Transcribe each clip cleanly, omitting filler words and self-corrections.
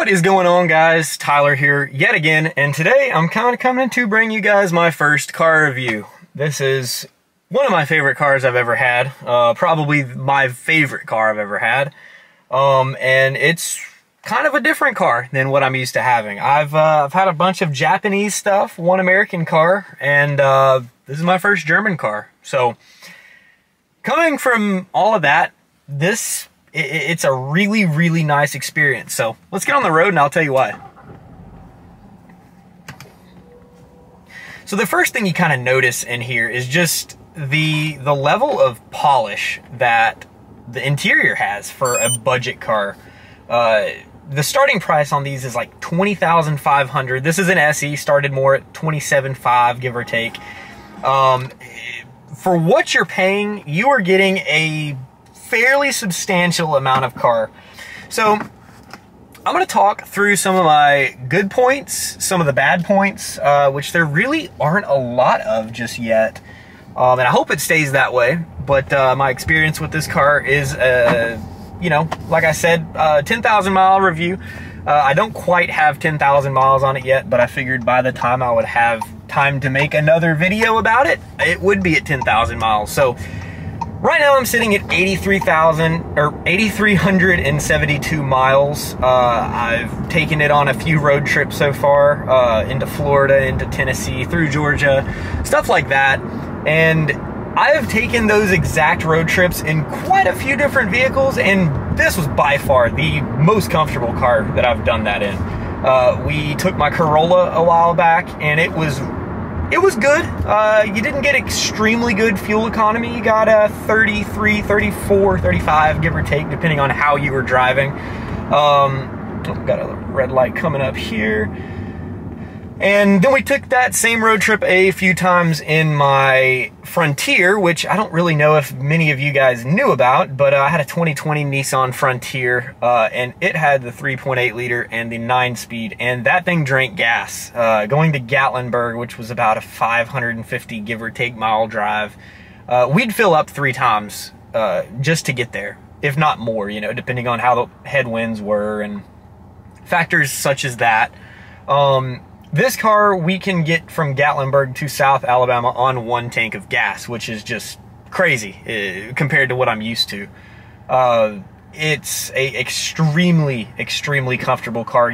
What is going on, guys? Tyler here yet again, and today I'm kind of coming to bring you guys my first car review. This is one of my favorite cars I've ever had, probably my favorite car I've ever had, and it's kind of a different car than what I'm used to having. I've had a bunch of Japanese stuff, one American car, and this is my first German car. So coming from all of that, it's a really, really nice experience. So let's get on the road and I'll tell you why. So the first thing you kind of notice in here is just the level of polish that the interior has for a budget car. The starting price on these is like $20,500. This is an SE, started more at $27,500, give or take. For what you're paying, you are getting a fairly substantial amount of car. So I'm going to talk through some of my good points, some of the bad points, which there really aren't a lot of just yet. And I hope it stays that way. But my experience with this car is, you know, like I said, 10,000 mile review. I don't quite have 10,000 miles on it yet, but I figured by the time I would have time to make another video about it, it would be at 10,000 miles. So right now I'm sitting at 8,372 miles. I've taken it on a few road trips so far, into Florida, into Tennessee, through Georgia, stuff like that. And I have taken those exact road trips in quite a few different vehicles, and this was by far the most comfortable car that I've done that in. We took my Corolla a while back, and it was good. You didn't get extremely good fuel economy. You got a 33, 34, 35, give or take, depending on how you were driving. Got a red light coming up here. And then we took that same road trip a few times in my Frontier, which I don't really know if many of you guys knew about, but I had a 2020 Nissan Frontier, and it had the 3.8 liter and the 9-speed, and that thing drank gas. Going to Gatlinburg, which was about a 550 give or take mile drive, we'd fill up 3 times just to get there, if not more, you know, depending on how the headwinds were and factors such as that. This car, we can get from Gatlinburg to South Alabama on 1 tank of gas, which is just crazy compared to what I'm used to. It's a extremely, extremely comfortable car.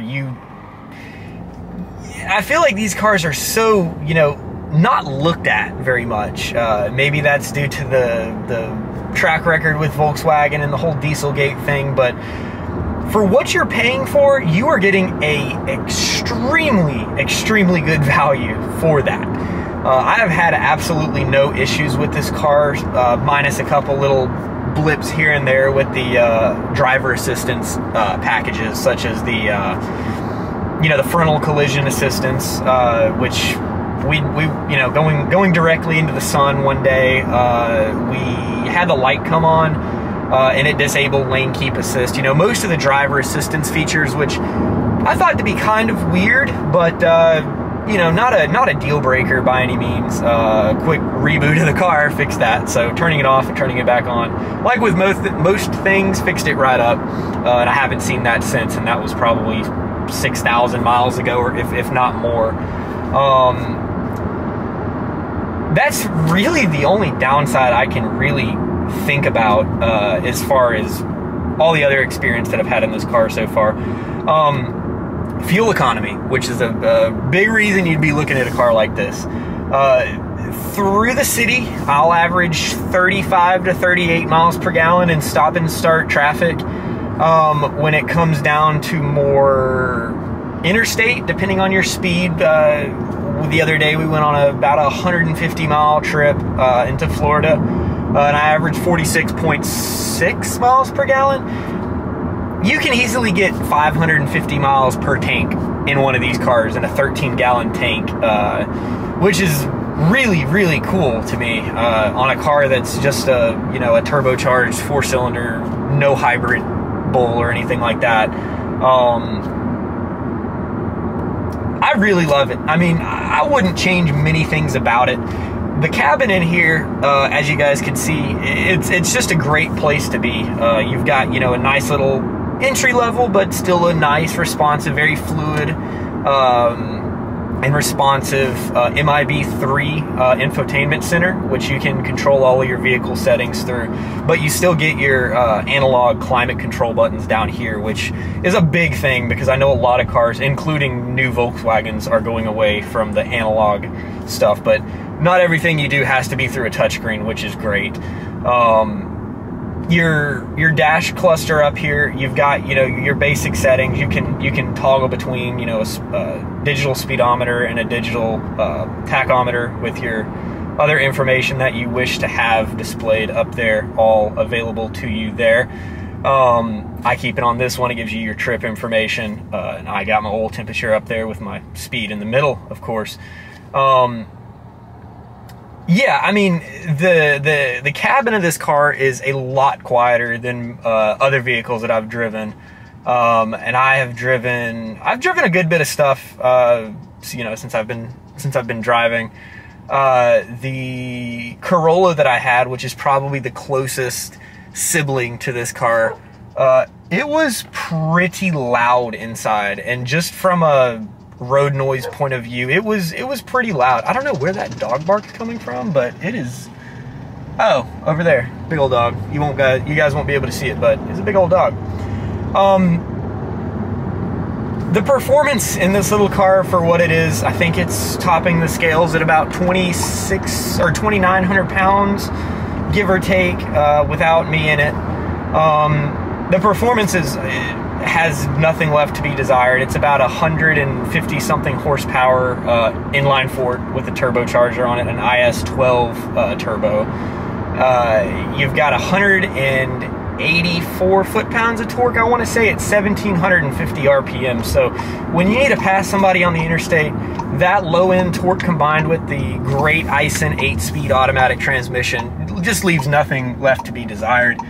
I feel like these cars are so, you know, not looked at very much. Maybe that's due to the track record with Volkswagen and the whole Dieselgate thing, but for what you're paying for, you are getting a extremely, extremely good value for that. I have had absolutely no issues with this car, minus a couple little blips here and there with the driver assistance packages, such as the, you know, the frontal collision assistance, which we you know, going directly into the sun one day, we had the light come on. And it disabled lane keep assist. You know, most of the driver assistance features, which I thought to be kind of weird, but you know, not a deal breaker by any means. Quick reboot of the car fixed that. So turning it off and turning it back on, like with most things, fixed it right up. And I haven't seen that since, and that was probably 6,000 miles ago, or if not more. That's really the only downside I can really think about as far as all the other experience that I've had in this car so far. Fuel economy, which is a big reason you'd be looking at a car like this. Through the city, I'll average 35 to 38 miles per gallon in stop and start traffic. When it comes down to more interstate, depending on your speed, the other day we went on about a 150 mile trip into Florida. And I averaged 46.6 miles per gallon. You can easily get 550 miles per tank in one of these cars in a 13-gallon tank, which is really, really cool to me on a car that's just a, you know, a turbocharged 4-cylinder, no hybrid bull or anything like that. I really love it. I mean, I wouldn't change many things about it. The cabin in here, as you guys can see, it's just a great place to be. You've got, you know, a nice little entry level, but still a nice, responsive, very fluid, and responsive MIB3 infotainment center, which you can control all of your vehicle settings through, but you still get your analog climate control buttons down here, which is a big thing because I know a lot of cars, including new Volkswagens, are going away from the analog stuff, but not everything you do has to be through a touchscreen, which is great. Your dash cluster up here, you've got, you know, your basic settings. You can toggle between, you know, a digital speedometer and a digital tachometer with your other information that you wish to have displayed up there, all available to you there. I keep it on this one. It gives you your trip information, and I got my oil temperature up there with my speed in the middle, of course. Yeah, I mean, the cabin of this car is a lot quieter than other vehicles that I've driven, and I've driven a good bit of stuff, you know, since I've been driving. The Corolla that I had, which is probably the closest sibling to this car, it was pretty loud inside, and just from a road noise point of view, it was pretty loud. I don't know where that dog bark's coming from, but it is. Oh, over there, big old dog. You guys won't be able to see it, but it's a big old dog. The performance in this little car for what it is, I think it's topping the scales at about 26 or 2,900 pounds, give or take, without me in it. The performance has nothing left to be desired. It's about 150 something horsepower inline four with a turbocharger on it, an IS-12 turbo. You've got 184 foot-pounds of torque. I want to say it's 1,750 RPM. So when you need to pass somebody on the interstate, that low-end torque combined with the great Aisin 8-speed automatic transmission just leaves nothing left to be desired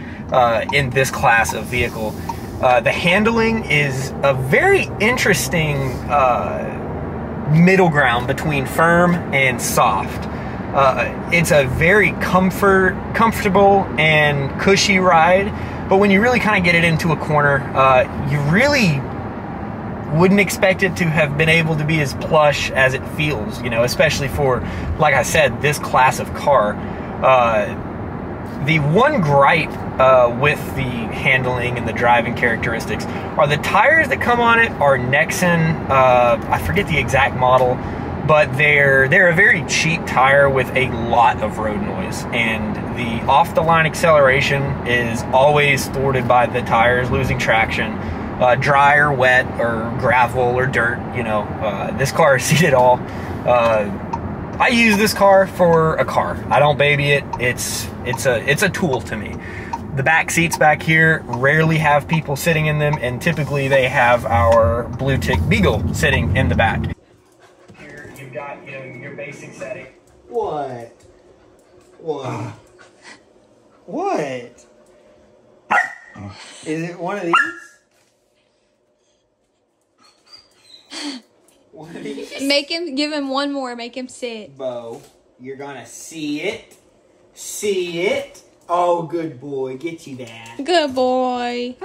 in this class of vehicle. The handling is a very interesting middle ground between firm and soft. It's a very comfortable and cushy ride, but when you really kind of get it into a corner, you really wouldn't expect it to have been able to be as plush as it feels, you know, especially for, like I said, this class of car. The one gripe with the handling and the driving characteristics are the tires that come on it are Nexen, I forget the exact model, but they're a very cheap tire with a lot of road noise, and the off-the-line acceleration is always thwarted by the tires losing traction. Dry or wet or gravel or dirt, you know, this car has seen it all. I use this car for a car. I don't baby it. It's a tool to me. The back seats back here rarely have people sitting in them, and typically they have our blue tick Beagle sitting in the back. Here you've got, you know, your basic setting. What? What? What? Is it one of these? One of these? Give him one more, make him sit. Bo, you're gonna see it. See it. Oh, good boy, get you that. Good boy.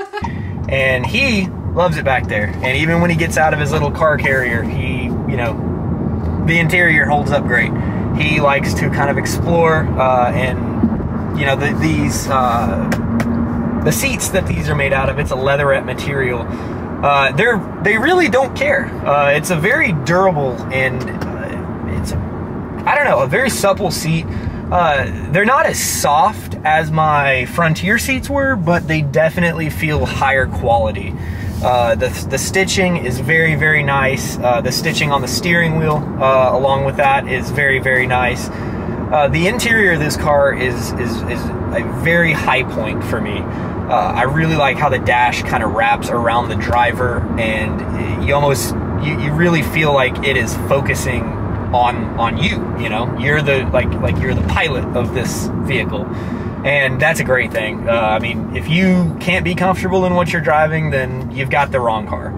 And he loves it back there. And even when he gets out of his little car carrier, he, you know, the interior holds up great. He likes to kind of explore, and, you know, the seats that these are made out of, it's a leatherette material. They really don't care. It's a very durable and it's, I don't know, a very supple seat. They're not as soft as my Frontier seats were, but they definitely feel higher quality. The stitching is very, very nice. The stitching on the steering wheel, along with that, is very, very nice. The interior of this car is a very high point for me. I really like how the dash kind of wraps around the driver, and you really feel like it is focusing on you. You know, you're the you're the pilot of this vehicle, and that's a great thing. I mean, if you can't be comfortable in what you're driving, then you've got the wrong car.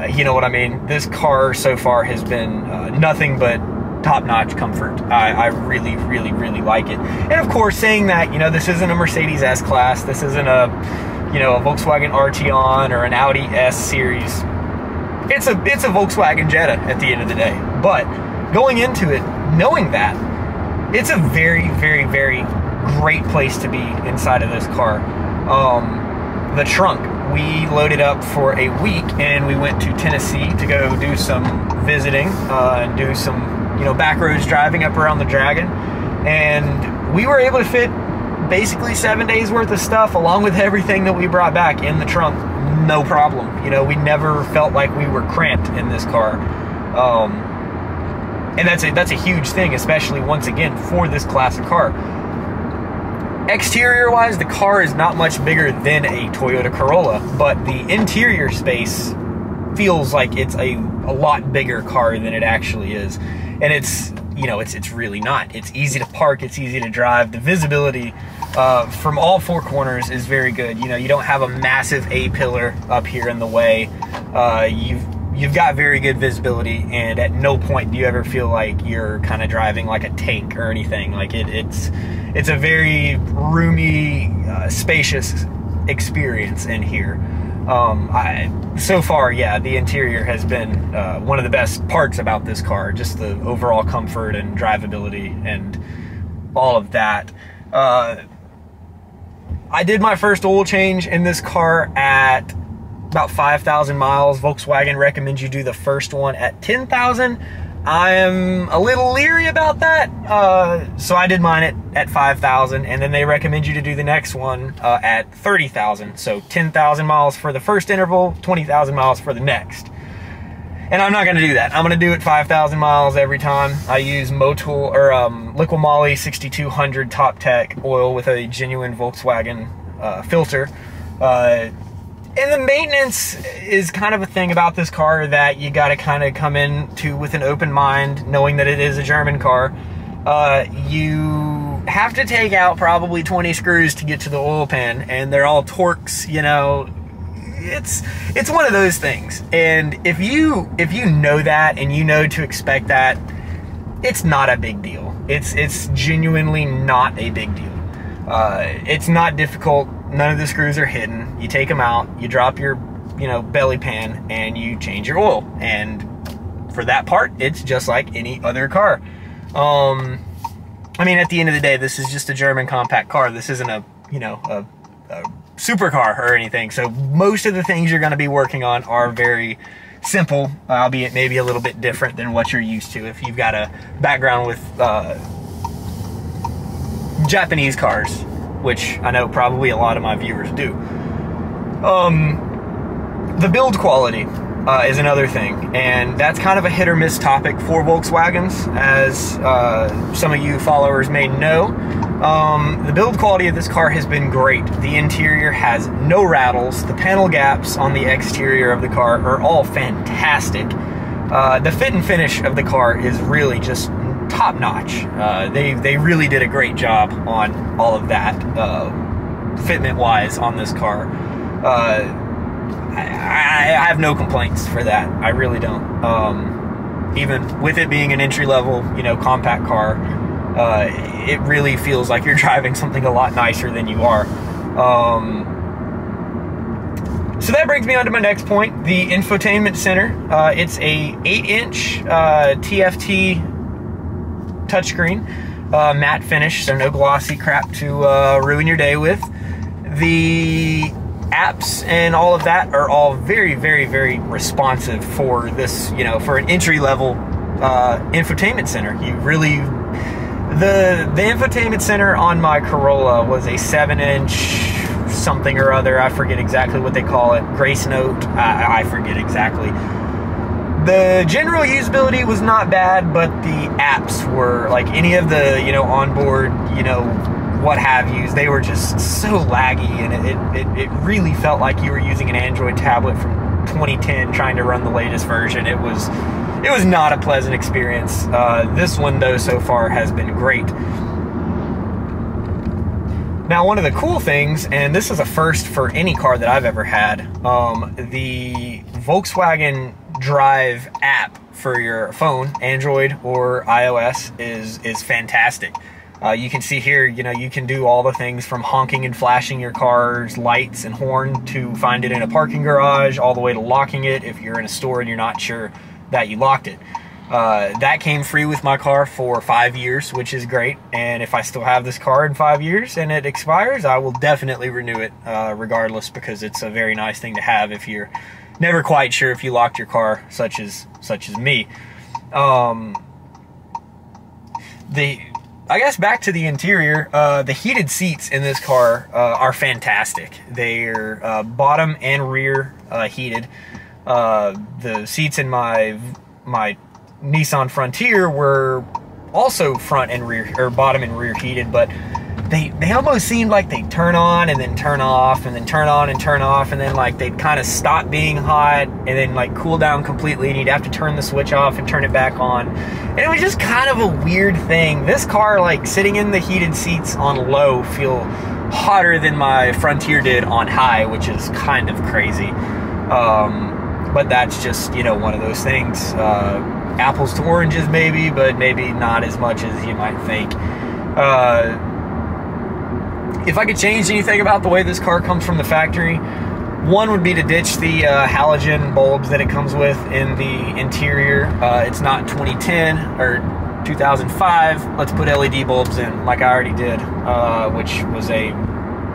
You know what I mean? This car so far has been nothing but top-notch comfort. I really, really, really like it. And of course, saying that, you know, this isn't a Mercedes S-Class, this isn't a, you know, a Volkswagen Arteon or an Audi S series, it's a Volkswagen Jetta at the end of the day. But going into it, knowing that, it's a very, very, very great place to be inside of this car. The trunk, we loaded up for a week and we went to Tennessee to go do some visiting and do some, you know, back roads driving up around the Dragon. And we were able to fit basically 7 days worth of stuff along with everything that we brought back in the trunk, no problem. You know, we never felt like we were cramped in this car. And that's a huge thing, especially once again for this classic car. Exterior wise, the car is not much bigger than a Toyota Corolla, but the interior space feels like it's a lot bigger car than it actually is. And it's, you know, it's really not. It's easy to park, it's easy to drive. The visibility from all four corners is very good. You know, you don't have a massive A-pillar up here in the way. You've got very good visibility, and at no point do you ever feel like you're kind of driving like a tank or anything. Like it's a very roomy, spacious experience in here. So far, yeah, the interior has been one of the best parts about this car, just the overall comfort and drivability and all of that. I did my first oil change in this car at about 5,000 miles. Volkswagen recommends you do the first one at 10,000. I am a little leery about that, so I did mine at 5,000, and then they recommend you to do the next one at 30,000. So 10,000 miles for the first interval, 20,000 miles for the next. And I'm not going to do that. I'm going to do it 5,000 miles every time. I use Motul or Liqui Moly 6200 Top Tech oil with a genuine Volkswagen filter. And the maintenance is kind of a thing about this car that you got to kind of come into with an open mind, knowing that it is a German car. You have to take out probably 20 screws to get to the oil pan, and they're all Torx, you know. It's one of those things. And if you know that and you know to expect that, it's not a big deal. It's genuinely not a big deal. It's not difficult. None of the screws are hidden. You take them out, you drop your, you know, belly pan, and you change your oil. And for that part, it's just like any other car. I mean, at the end of the day, this is just a German compact car. This isn't a, you know, a supercar or anything. So most of the things you're going to be working on are very simple, albeit maybe a little bit different than what you're used to if you've got a background with Japanese cars, which I know probably a lot of my viewers do. The build quality is another thing, and that's kind of a hit or miss topic for Volkswagens, as some of you followers may know. The build quality of this car has been great. The interior has no rattles. The panel gaps on the exterior of the car are all fantastic. The fit and finish of the car is really just top-notch. They really did a great job on all of that, fitment-wise on this car. I have no complaints for that. I really don't. Even with it being an entry-level, you know, compact car, it really feels like you're driving something a lot nicer than you are. So that brings me on to my next point, the infotainment center. It's a 8-inch TFT touchscreen, matte finish, so no glossy crap to ruin your day with. The apps and all of that are all very, very, very responsive for this, you know, for an entry-level infotainment center. You really, the infotainment center on my Corolla was a 7-inch something or other. I forget exactly what they call it. Grace Note. I forget exactly. The general usability was not bad, but the apps were, like any of the, you know, onboard, you know, what have yous, they were just so laggy, and it really felt like you were using an Android tablet from 2010 trying to run the latest version. It was not a pleasant experience. This one, though, so far has been great. Now, one of the cool things, and this is a first for any car that I've ever had, the Volkswagen Drive app for your phone, Android or iOS, is fantastic. You can see here, you know, you can do all the things from honking and flashing your car's lights and horn to find it in a parking garage, all the way to locking it if you're in a store and you're not sure that you locked it. That came free with my car for 5 years, which is great. And if I still have this car in 5 years and it expires, I will definitely renew it regardless, because it's a very nice thing to have if you're never quite sure if you locked your car, such as me. I guess back to the interior, the heated seats in this car are fantastic. They're bottom and rear heated. The seats in my Nissan Frontier were also front and rear, or bottom and rear heated, but they almost seemed like they'd turn on and then turn off and then turn on and turn off, and then like they'd kind of stop being hot and then like cool down completely, and you'd have to turn the switch off and turn it back on. And it was just kind of a weird thing. This car, like sitting in the heated seats on low, feel hotter than my Frontier did on high, which is kind of crazy. But that's just, you know, one of those things. Apples to oranges maybe, but maybe not as much as you might think. If I could change anything about the way this car comes from the factory, one would be to ditch the halogen bulbs that it comes with in the interior. It's not 2010 or 2005. Let's put LED bulbs in, like I already did, which was a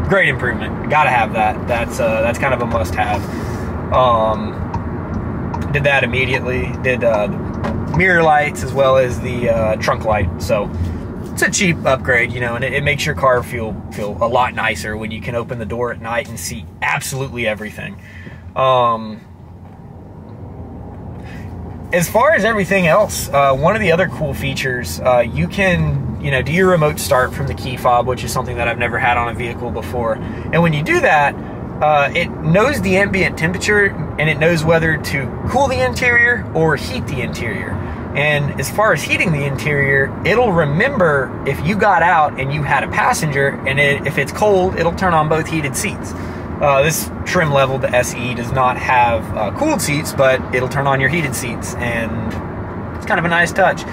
great improvement. Gotta have that. That's kind of a must-have. Did that immediately. Did mirror lights as well as the trunk light. So it's a cheap upgrade, you know, and it makes your car feel a lot nicer when you can open the door at night and see absolutely everything. As far as everything else, one of the other cool features, you can, you know, do your remote start from the key fob, which is something that I've never had on a vehicle before. And when you do that, it knows the ambient temperature, and it knows whether to cool the interior or heat the interior. And as far as heating the interior, it'll remember if you got out and you had a passenger, and if it's cold, it'll turn on both heated seats. This trim level, the SE, does not have cooled seats, but it'll turn on your heated seats, and it's kind of a nice touch.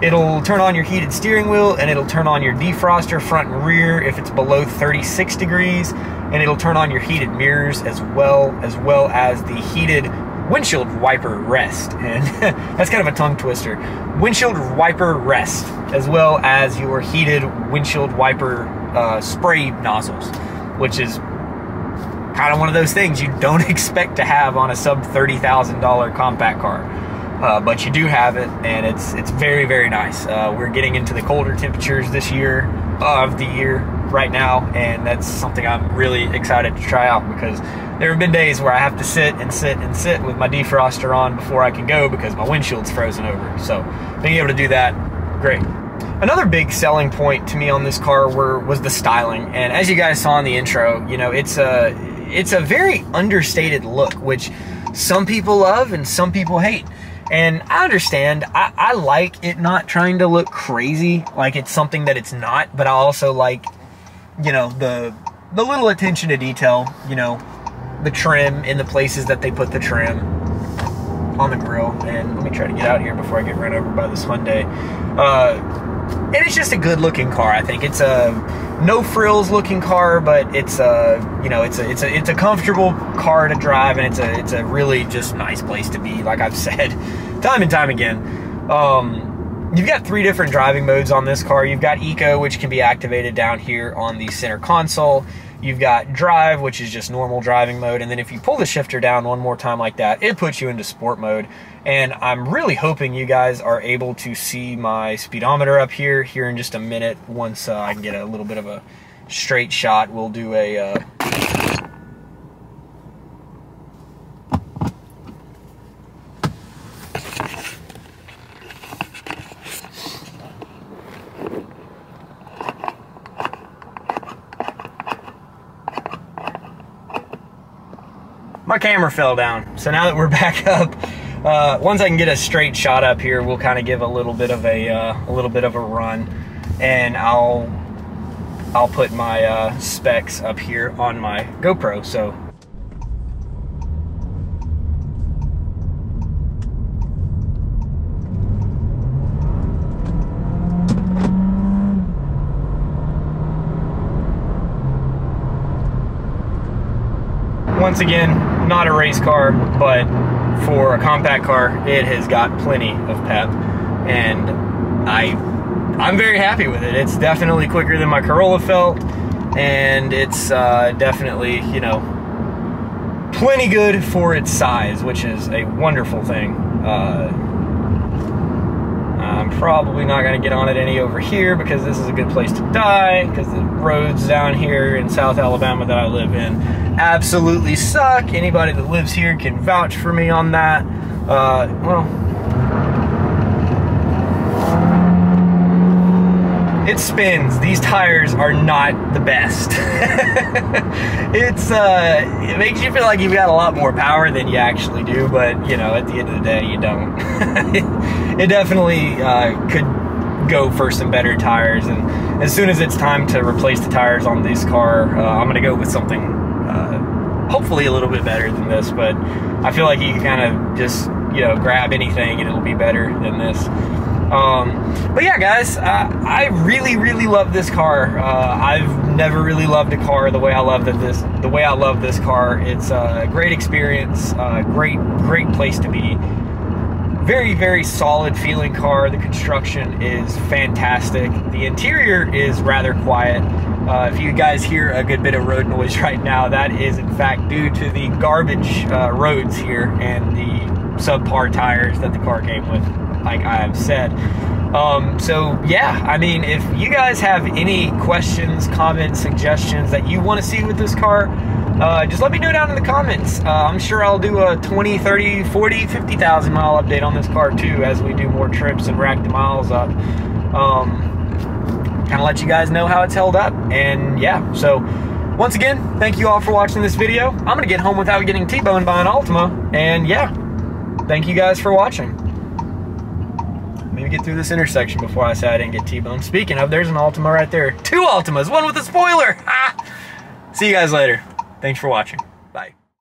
It'll turn on your heated steering wheel, and it'll turn on your defroster front and rear if it's below 36 degrees, and it'll turn on your heated mirrors as well as the heated windshield wiper rest. And that's kind of a tongue twister. Windshield wiper rest, as well as your heated windshield wiper spray nozzles, which is kind of one of those things you don't expect to have on a sub $30,000 compact car. But you do have it, and it's very, very nice. We're getting into the colder temperatures this year of the year right now, and that's something I'm really excited to try out, because there have been days where I have to sit with my defroster on before I can go because my windshield's frozen over. So being able to do that, great. Another big selling point to me on this car was the styling, and as you guys saw in the intro, you know, it's a very understated look, which some people love and some people hate. And I understand. I like it not trying to look crazy, like it's something that it's not, but I also like, you know, the little attention to detail, you know, the trim in the places that they put the trim on the grill. And let me try to get out here before I get run over by this Hyundai. And it's just a good looking car. I think it's a no frills looking car, but it's a, you know, it's a comfortable car to drive, and it's a really just nice place to be, like I've said time and time again. You've got 3 different driving modes on this car. You've got Eco, which can be activated down here on the center console. You've got Drive, which is just normal driving mode, and then if you pull the shifter down one more time like that, it puts you into sport mode. And I'm really hoping you guys are able to see my speedometer up here in just a minute. Once I can get a little bit of a straight shot, we'll do a my camera fell down. So now that we're back up, once I can get a straight shot up here, we'll kind of give a little bit of a run, and I'll put my specs up here on my GoPro. So once again, not a race car, but for a compact car, it has got plenty of pep, and I'm very happy with it. It's definitely quicker than my Corolla felt, and it's definitely, you know, plenty good for its size, which is a wonderful thing. I'm probably not going to get on it any over here because this is a good place to die, because the roads down here in South Alabama that I live in absolutely suck. Anybody that lives here can vouch for me on that. Well, it spins. These tires are not the best. It makes you feel like you've got a lot more power than you actually do, but you know, at the end of the day, you don't. It definitely could go for some better tires, and as soon as it's time to replace the tires on this car, I'm gonna go with something hopefully a little bit better than this, but I feel like you can kind of just, you know, grab anything and it'll be better than this. But yeah, guys, I really, really love this car. I've never really loved a car the way I love this car. It's a great experience, great place to be. Very, very solid feeling car. The construction is fantastic. The interior is rather quiet. If you guys hear a good bit of road noise right now, that is in fact due to the garbage roads here and the subpar tires that the car came with, like I have said. So yeah, I mean, if you guys have any questions, comments, suggestions that you want to see with this car, just let me know down in the comments. I'm sure I'll do a 20, 30, 40, 50,000 mile update on this car too, as we do more trips and rack the miles up. Kind of let you guys know how it's held up. And yeah, so once again, thank you all for watching this video. I'm gonna get home without getting T-boned by an Altima, and yeah, thank you guys for watching. Maybe get through this intersection before I say I didn't get T-boned. Speaking of, there's an Altima right there. 2 Altimas, one with a spoiler. See you guys later. Thanks for watching.